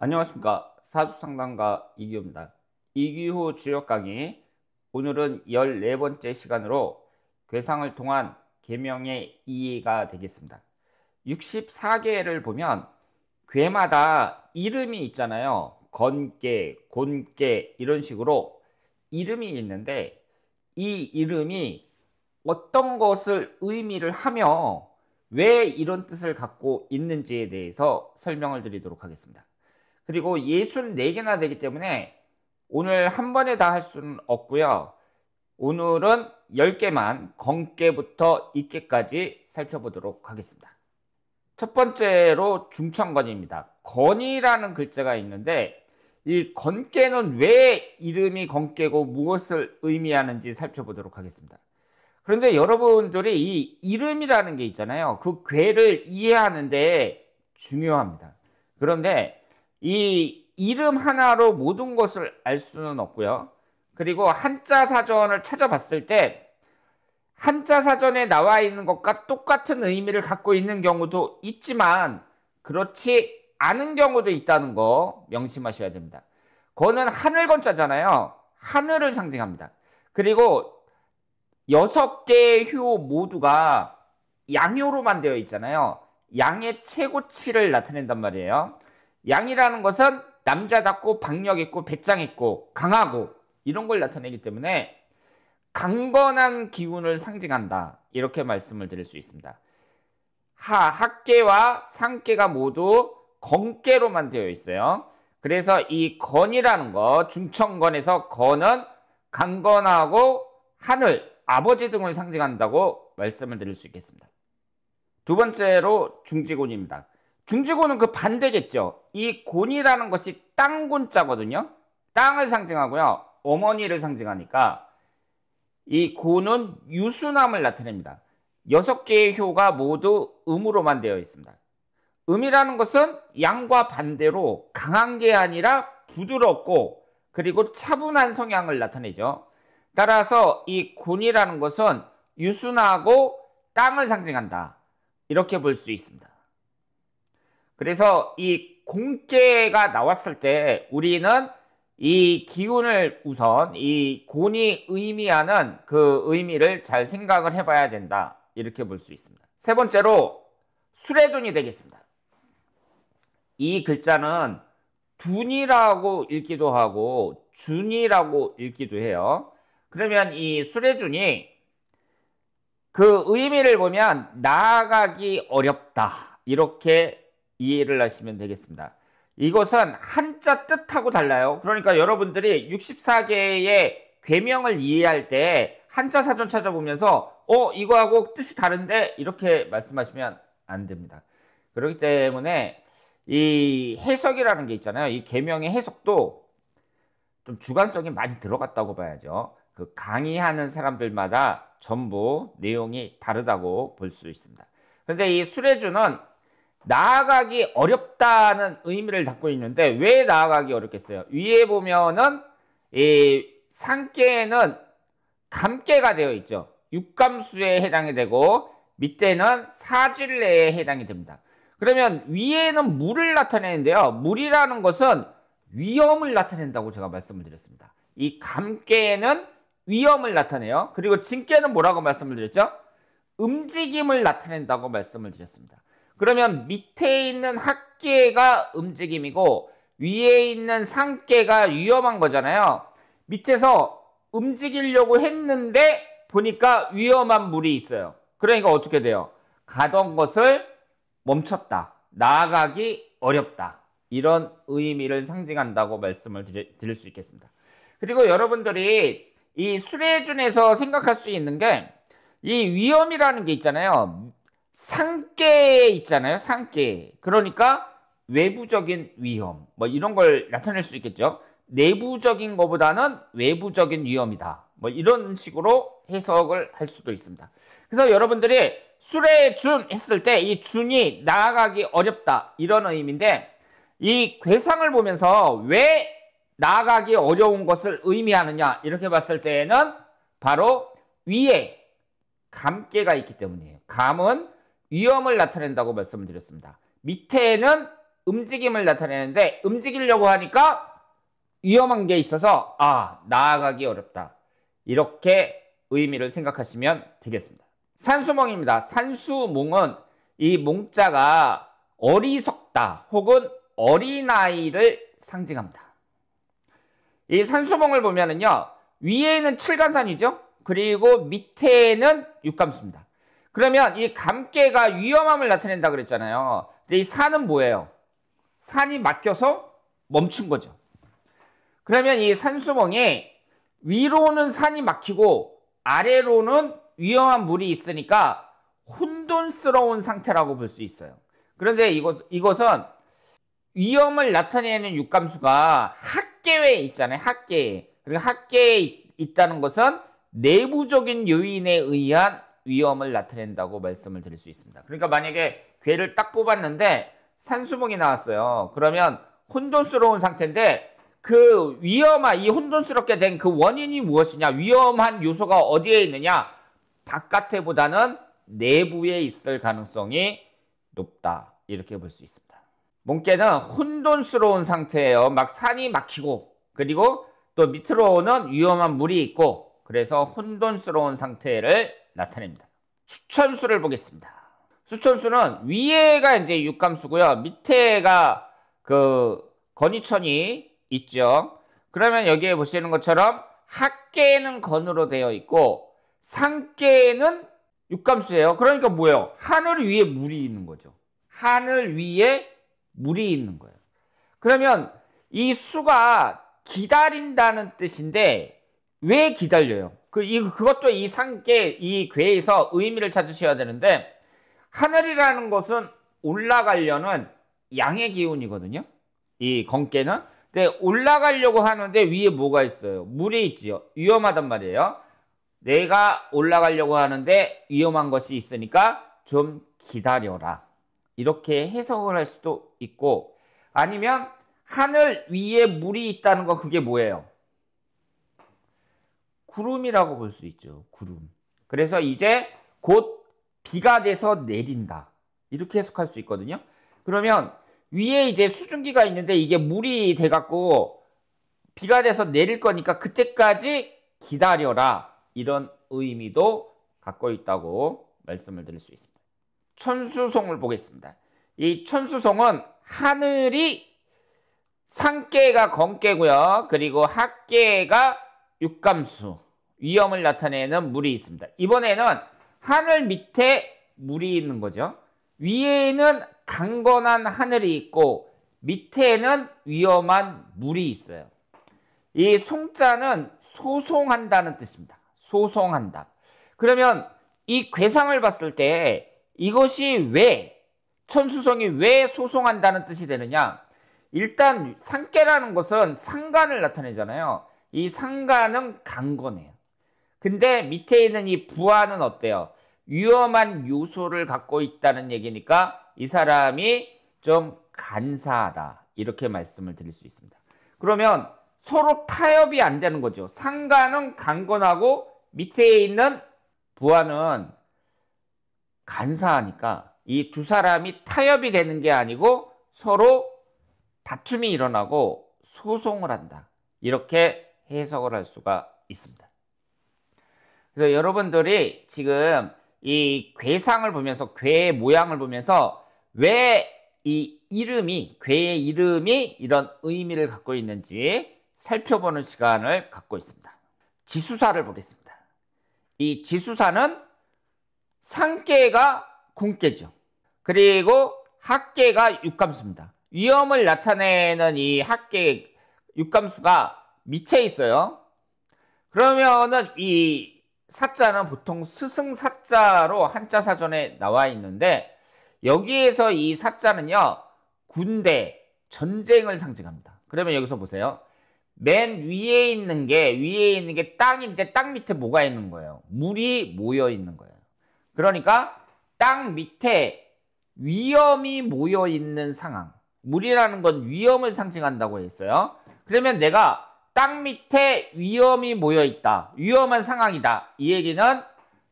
안녕하십니까. 사주상담가 이기호입니다. 이기호 주요 강의, 오늘은 14번째 시간으로 괴상을 통한 계명의 이해가 되겠습니다. 64개를 보면 괴마다 이름이 있잖아요. 건괴, 곤괴 이런 식으로 이름이 있는데, 이 이름이 어떤 것을 의미를 하며 왜 이런 뜻을 갖고 있는지에 대해서 설명을 드리도록 하겠습니다. 그리고 64개나 되기 때문에 오늘 한 번에 다 할 수는 없고요. 오늘은 10개만 건개부터 입개까지 살펴보도록 하겠습니다. 첫 번째로 중천건입니다. 건이라는 글자가 있는데, 이 건개는 왜 이름이 건개고 무엇을 의미하는지 살펴보도록 하겠습니다. 그런데 여러분들이 이 이름이라는 게 있잖아요. 그 괴를 이해하는데 중요합니다. 그런데 이 이름 하나로 모든 것을 알 수는 없고요. 그리고 한자 사전을 찾아봤을 때 한자 사전에 나와 있는 것과 똑같은 의미를 갖고 있는 경우도 있지만 그렇지 않은 경우도 있다는 거 명심하셔야 됩니다. 거는 하늘 건자잖아요. 하늘을 상징합니다. 그리고 6개의 효 모두가 양효로만 되어 있잖아요. 양의 최고치를 나타낸단 말이에요. 양이라는 것은 남자답고 박력있고 배짱있고 강하고 이런 걸 나타내기 때문에 강건한 기운을 상징한다, 이렇게 말씀을 드릴 수 있습니다. 학계와 상계가 모두 건계로만 되어 있어요. 그래서 이 건이라는 거, 중천건에서 건은 강건하고 하늘, 아버지 등을 상징한다고 말씀을 드릴 수 있겠습니다. 두 번째로 중지곤입니다. 중지곤은 그 반대겠죠. 이 곤이라는 것이 땅곤자거든요. 땅을 상징하고요. 어머니를 상징하니까 이 곤은 유순함을 나타냅니다. 6개의 효가 모두 음으로만 되어 있습니다. 음이라는 것은 양과 반대로 강한 게 아니라 부드럽고 그리고 차분한 성향을 나타내죠. 따라서 이 곤이라는 것은 유순하고 땅을 상징한다, 이렇게 볼 수 있습니다. 그래서 이 공ቄ가 나왔을 때 우리는 이 기운을 우선 이 곤이 의미하는 그 의미를 잘 생각을 해봐야 된다, 이렇게 볼 수 있습니다. 세 번째로 수레둔이 되겠습니다. 이 글자는 둔이라고 읽기도 하고 준이라고 읽기도 해요. 그러면 이 수레둔이 그 의미를 보면 나아가기 어렵다, 이렇게 이해를 하시면 되겠습니다. 이것은 한자 뜻하고 달라요. 그러니까 여러분들이 64개의 괴명을 이해할 때 한자 사전 찾아보면서 이거하고 뜻이 다른데, 이렇게 말씀하시면 안 됩니다. 그렇기 때문에 이 해석이라는 게 있잖아요. 이 괴명의 해석도 좀 주관성이 많이 들어갔다고 봐야죠. 그 강의하는 사람들마다 전부 내용이 다르다고 볼 수 있습니다. 그런데 이 수레주는 나아가기 어렵다는 의미를 갖고 있는데, 왜 나아가기 어렵겠어요? 위에 보면은 이 상계는 감계가 되어 있죠. 육감수에 해당이 되고 밑에는 사질내에 해당이 됩니다. 그러면 위에는 물을 나타내는데요. 물이라는 것은 위험을 나타낸다고 제가 말씀을 드렸습니다. 이 감계는 위험을 나타내요. 그리고 진계는 뭐라고 말씀을 드렸죠? 움직임을 나타낸다고 말씀을 드렸습니다. 그러면 밑에 있는 학계가 움직임이고 위에 있는 상계가 위험한 거잖아요. 밑에서 움직이려고 했는데 보니까 위험한 물이 있어요. 그러니까 어떻게 돼요? 가던 것을 멈췄다, 나아가기 어렵다, 이런 의미를 상징한다고 말씀을 드릴 수 있겠습니다. 그리고 여러분들이 이 수레준에서 생각할 수 있는 게 이 위험이라는 게 있잖아요. 상계 있잖아요. 상계. 그러니까 외부적인 위험, 뭐 이런 걸 나타낼 수 있겠죠. 내부적인 것보다는 외부적인 위험이다, 뭐 이런 식으로 해석을 할 수도 있습니다. 그래서 여러분들이 수레준 했을 때 이 준이 나아가기 어렵다, 이런 의미인데, 이 괴상을 보면서 왜 나아가기 어려운 것을 의미하느냐, 이렇게 봤을 때에는 바로 위에 감계가 있기 때문이에요. 감은 위험을 나타낸다고 말씀을 드렸습니다. 밑에는 움직임을 나타내는데 움직이려고 하니까 위험한 게 있어서 나아가기 어렵다. 이렇게 의미를 생각하시면 되겠습니다. 산수몽입니다. 산수몽은 이 몽자가 어리석다 혹은 어린아이를 상징합니다. 이 산수몽을 보면은요, 위에는 칠간산이죠. 그리고 밑에는 육감수입니다. 그러면 이 감깨가 위험함을 나타낸다 그랬잖아요. 근데 이 산은 뭐예요? 산이 막혀서 멈춘 거죠. 그러면 이 산수몽에 위로는 산이 막히고 아래로는 위험한 물이 있으니까 혼돈스러운 상태라고 볼 수 있어요. 그런데 이것은 위험을 나타내는 육감수가 학계에 있잖아요. 학계에. 그러니까 학계에 있다는 것은 내부적인 요인에 의한 위험을 나타낸다고 말씀을 드릴 수 있습니다. 그러니까 만약에 괴를 딱 뽑았는데 산수몽이 나왔어요. 그러면 혼돈스러운 상태인데 그 이 혼돈스럽게 된 그 원인이 무엇이냐? 위험한 요소가 어디에 있느냐? 바깥에보다는 내부에 있을 가능성이 높다. 이렇게 볼 수 있습니다. 몽개는 혼돈스러운 상태예요. 막 산이 막히고 그리고 또 밑으로는 위험한 물이 있고 그래서 혼돈스러운 상태를 나타냅니다. 수천수를 보겠습니다. 수천수는 위에가 이제 육감수고요. 밑에가 그 건이천이 있죠. 그러면 여기에 보시는 것처럼 학계는 건으로 되어 있고 상계는 육감수예요. 그러니까 뭐예요? 하늘 위에 물이 있는 거죠. 하늘 위에 물이 있는 거예요. 그러면 이 수가 기다린다는 뜻인데 왜 기다려요? 그것도 이 상계, 이 괴에서 의미를 찾으셔야 되는데 하늘이라는 것은 올라가려는 양의 기운이거든요. 이 건깨는. 근데 올라가려고 하는데 위에 뭐가 있어요? 물이 있지요. 위험하단 말이에요. 내가 올라가려고 하는데 위험한 것이 있으니까 좀 기다려라. 이렇게 해석을 할 수도 있고 아니면 하늘 위에 물이 있다는 건 그게 뭐예요? 구름이라고 볼 수 있죠. 구름. 그래서 이제 곧 비가 돼서 내린다. 이렇게 해석할 수 있거든요. 그러면 위에 이제 수증기가 있는데 이게 물이 돼갖고 비가 돼서 내릴 거니까 그때까지 기다려라. 이런 의미도 갖고 있다고 말씀을 드릴 수 있습니다. 천수송을 보겠습니다. 이 천수송은 하늘이 상계가 건계고요. 그리고 학계가 육감수, 위험을 나타내는 물이 있습니다. 이번에는 하늘 밑에 물이 있는 거죠. 위에는 강건한 하늘이 있고 밑에는 위험한 물이 있어요. 이 송자는 소송한다는 뜻입니다. 소송한다. 그러면 이 괴상을 봤을 때 이것이 왜 천수성이 왜 소송한다는 뜻이 되느냐? 일단 상계라는 것은 상간을 나타내잖아요. 이 상간은 강건해요. 근데 밑에 있는 이 부하는 어때요? 위험한 요소를 갖고 있다는 얘기니까 이 사람이 좀 간사하다. 이렇게 말씀을 드릴 수 있습니다. 그러면 서로 타협이 안 되는 거죠. 상간은 강건하고 밑에 있는 부하는 간사하니까 이 두 사람이 타협이 되는 게 아니고 서로 다툼이 일어나고 소송을 한다. 이렇게 해석을 할 수가 있습니다. 그래서 여러분들이 지금 이 괴상을 보면서 괴의 모양을 보면서 왜 이 이름이 괴의 이름이 이런 의미를 갖고 있는지 살펴보는 시간을 갖고 있습니다. 지수사를 보겠습니다. 이 지수사는 상계가 궁계죠. 그리고 학계가 육감수입니다. 위험을 나타내는 이 학계 육감수가 밑에 있어요. 그러면은 이 사자는 보통 스승사자로 한자 사전에 나와 있는데 여기에서 이 사자는요 군대, 전쟁을 상징합니다. 그러면 여기서 보세요. 맨 위에 있는 게 땅인데 땅 밑에 뭐가 있는 거예요? 물이 모여 있는 거예요. 그러니까 땅 밑에 위험이 모여 있는 상황. 물이라는 건 위험을 상징한다고 했어요. 그러면 내가 땅 밑에 위험이 모여 있다. 위험한 상황이다. 이 얘기는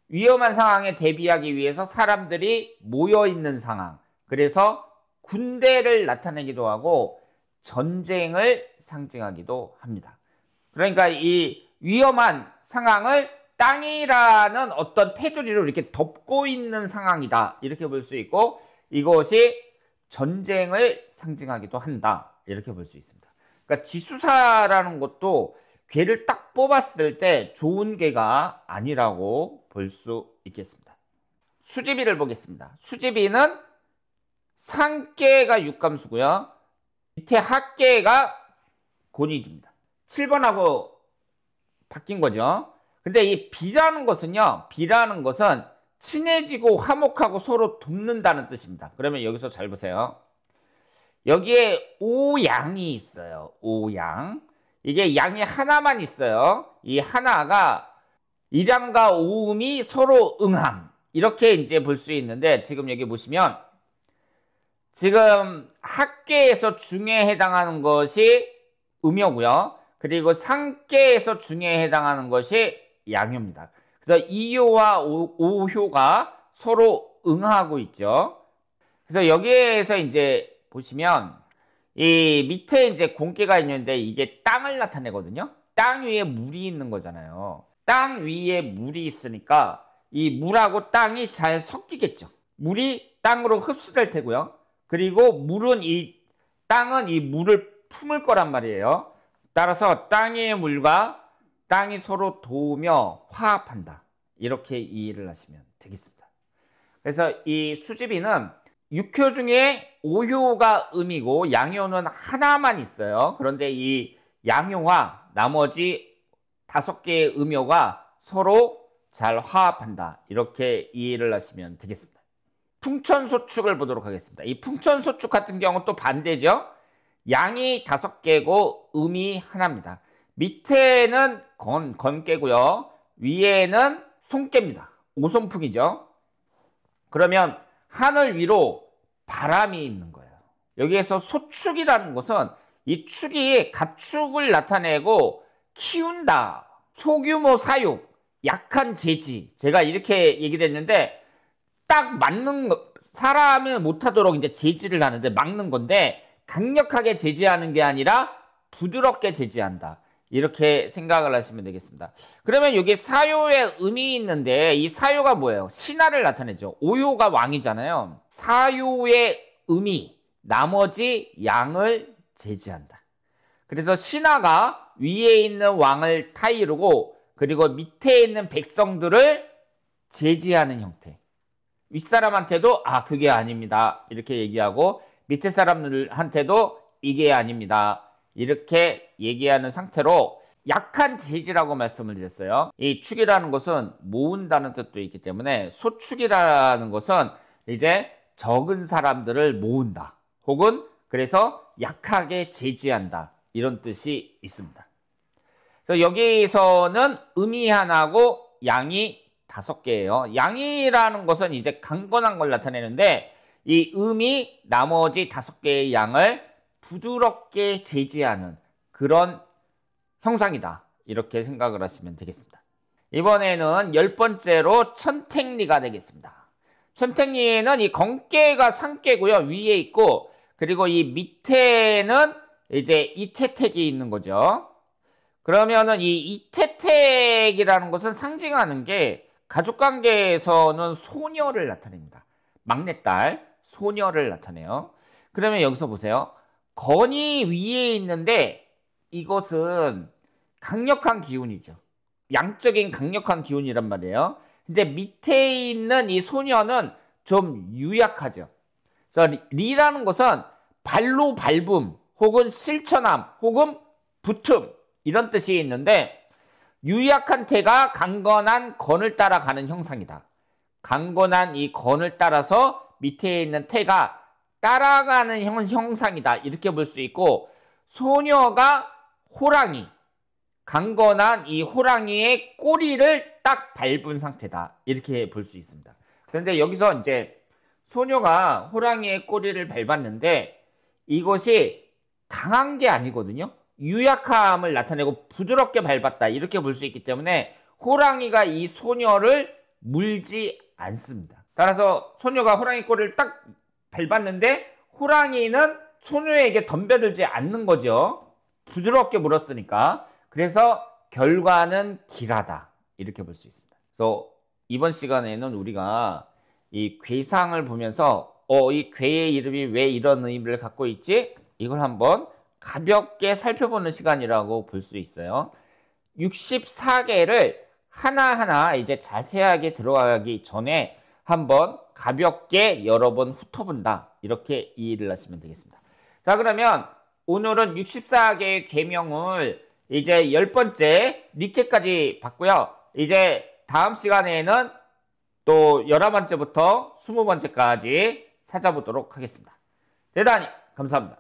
위험한 상황에 대비하기 위해서 사람들이 모여 있는 상황. 그래서 군대를 나타내기도 하고 전쟁을 상징하기도 합니다. 그러니까 이 위험한 상황을 땅이라는 어떤 테두리로 이렇게 덮고 있는 상황이다. 이렇게 볼 수 있고 이것이 전쟁을 상징하기도 한다. 이렇게 볼 수 있습니다. 그러니까 지수사라는 것도 괴를 딱 뽑았을 때 좋은 괴가 아니라고 볼 수 있겠습니다. 수지비를 보겠습니다. 수지비는 상괴가 육감수고요. 밑에 합괴가 곤이지입니다. 7번하고 바뀐 거죠. 근데 이 비라는 것은요. 비라는 것은 친해지고 화목하고 서로 돕는다는 뜻입니다. 그러면 여기서 잘 보세요. 여기에 오양이 있어요. 오양. 이게 양이 하나만 있어요. 이 하나가 일양과 오음이 서로 응함. 이렇게 이제 볼 수 있는데 지금 여기 보시면 지금 합계에서 중에 해당하는 것이 음요고요. 그리고 상계에서 중에 해당하는 것이 양효입니다. 그래서 이효와 오효가 서로 응하고 있죠. 그래서 여기에서 이제 보시면 이 밑에 이제 공기가 있는데 이게 땅을 나타내거든요. 땅 위에 물이 있는 거잖아요. 땅 위에 물이 있으니까 이 물하고 땅이 잘 섞이겠죠. 물이 땅으로 흡수될 테고요. 그리고 땅은 이 물을 품을 거란 말이에요. 따라서 땅 위의 물과 땅이 서로 도우며 화합한다. 이렇게 이해를 하시면 되겠습니다. 그래서 이 수지비는 6효 중에 5효가 음이고 양효는 하나만 있어요. 그런데 이 양효와 나머지 5개의 음효가 서로 잘 화합한다. 이렇게 이해를 하시면 되겠습니다. 풍천소축을 보도록 하겠습니다. 이 풍천소축 같은 경우는 또 반대죠. 양이 5개고 음이 하나입니다. 밑에는 건깨고요. 위에는 손깨입니다. 오손풍이죠. 그러면 하늘 위로 바람이 있는 거예요. 여기에서 소축이라는 것은 이 축이 가축을 나타내고 키운다. 소규모 사육, 약한 제지. 제가 이렇게 얘기를 했는데 딱 맞는 거, 사람을 못하도록 이제 제지를 하는데 막는 건데 강력하게 제지하는 게 아니라 부드럽게 제지한다. 이렇게 생각을 하시면 되겠습니다. 그러면 여기 사효의 음이 있는데 이 사효가 뭐예요? 신하를 나타내죠. 오효가 왕이잖아요. 사효의 음이 나머지 양을 제지한다. 그래서 신하가 위에 있는 왕을 타이르고 그리고 밑에 있는 백성들을 제지하는 형태. 윗사람한테도 그게 아닙니다. 이렇게 얘기하고 밑에 사람들한테도 이게 아닙니다. 이렇게 얘기하는 상태로 약한 제지라고 말씀을 드렸어요. 이 축이라는 것은 모은다는 뜻도 있기 때문에 소축이라는 것은 이제 적은 사람들을 모은다. 혹은 그래서 약하게 제지한다. 이런 뜻이 있습니다. 그래서 여기서는 음이 하나고 양이 5개예요. 양이라는 것은 이제 강건한 걸 나타내는데 이 음이 나머지 5개의 양을 부드럽게 제지하는 그런 형상이다. 이렇게 생각을 하시면 되겠습니다. 이번에는 10번째로 천택리가 되겠습니다. 천택리에는 이 건깨가 상깨고요. 위에 있고 그리고 이 밑에는 이제 이태택이 있는 거죠. 그러면은 이 이태택이라는 것은 상징하는 게 가족관계에서는 소녀를 나타냅니다. 막내딸, 소녀를 나타내요. 그러면 여기서 보세요. 건이 위에 있는데 이것은 강력한 기운이죠. 양적인 강력한 기운이란 말이에요. 근데 밑에 있는 이 소녀는 좀 유약하죠. 그래서 리라는 것은 발로 밟음 혹은 실천함 혹은 붙음 이런 뜻이 있는데 유약한 태가 강건한 건을 따라가는 형상이다. 강건한 이 건을 따라서 밑에 있는 태가 따라가는 형상이다. 이렇게 볼 수 있고 소녀가 호랑이, 강건한 이 호랑이의 꼬리를 딱 밟은 상태다. 이렇게 볼 수 있습니다. 그런데 여기서 이제 소녀가 호랑이의 꼬리를 밟았는데 이것이 강한 게 아니거든요. 유약함을 나타내고 부드럽게 밟았다. 이렇게 볼 수 있기 때문에 호랑이가 이 소녀를 물지 않습니다. 따라서 소녀가 호랑이 꼬리를 딱 밟았는데 호랑이는 소녀에게 덤벼들지 않는 거죠. 부드럽게 물었으니까. 그래서 결과는 길하다. 이렇게 볼 수 있습니다. 그래서 이번 시간에는 우리가 이 괴상을 보면서 이 괴의 이름이 왜 이런 의미를 갖고 있지? 이걸 한번 가볍게 살펴보는 시간이라고 볼 수 있어요. 64개를 하나하나 이제 자세하게 들어가기 전에 한번 가볍게 여러 번 훑어본다. 이렇게 이해를 하시면 되겠습니다. 자, 그러면 오늘은 64개의 계명을 이제 10번째 리케까지 봤고요. 이제 다음 시간에는 또 11번째부터 20번째까지 찾아보도록 하겠습니다. 대단히 감사합니다.